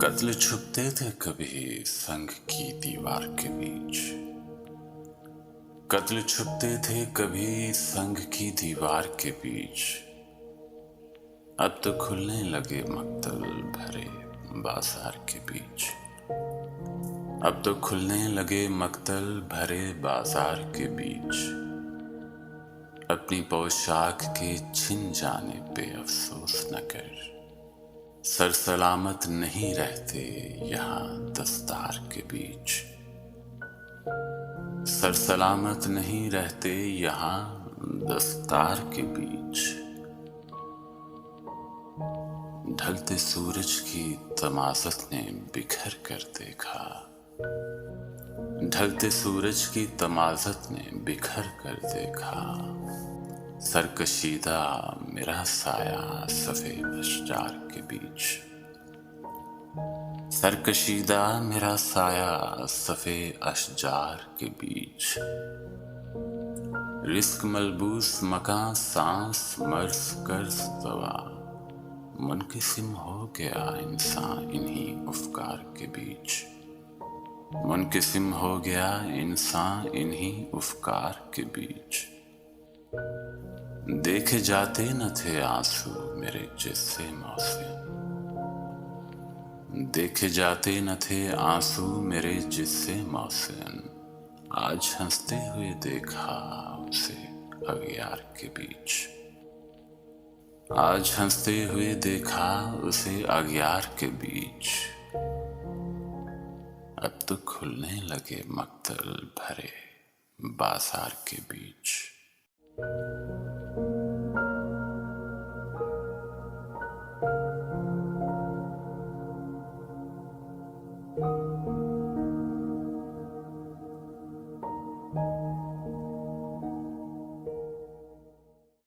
कत्ल छुपते थे कभी संग की दीवार के बीच। कत्ल छुपते थे कभी संग की दीवार के बीच। अब तो खुलने लगे मक्तल भरे बाजार के बीच। अब तो खुलने लगे मक्तल भरे बाजार के बीच। अपनी पोशाक के छिन जाने पे अफसोस न कर। सर सलामत नहीं रहते यहाँ दस्तार के बीच। सर सलामत नहीं रहते यहाँ दस्तार के बीच। ढलते सूरज की तमाज़त ने बिखर कर देखा। ढलते सूरज की तमाज़त ने बिखर कर देखा। सरकशीदा मेरा साया सफ़ेद अशजार के बीच। सरकशीदा मेरा साया सफ़ेद अशजार के बीच। रिस्क मलबूस मकां सांस मर्ज कर्ज दवा। मुनकिसिम हो गया इंसान इन्हीं अफकार के बीच। मुनकिसिम हो गया इंसान इन्हीं अफकार के बीच। देखे जाते न थे आंसू मेरे जिस्से मौसिन। देखे जाते न थे आंसू मेरे जिस्से मौसिन। आज हंसते हुए देखा उसे अगियार के बीच। आज हंसते हुए देखा उसे अगियार के बीच। अब तो खुलने लगे मक्तल भरे बाजार के बीच।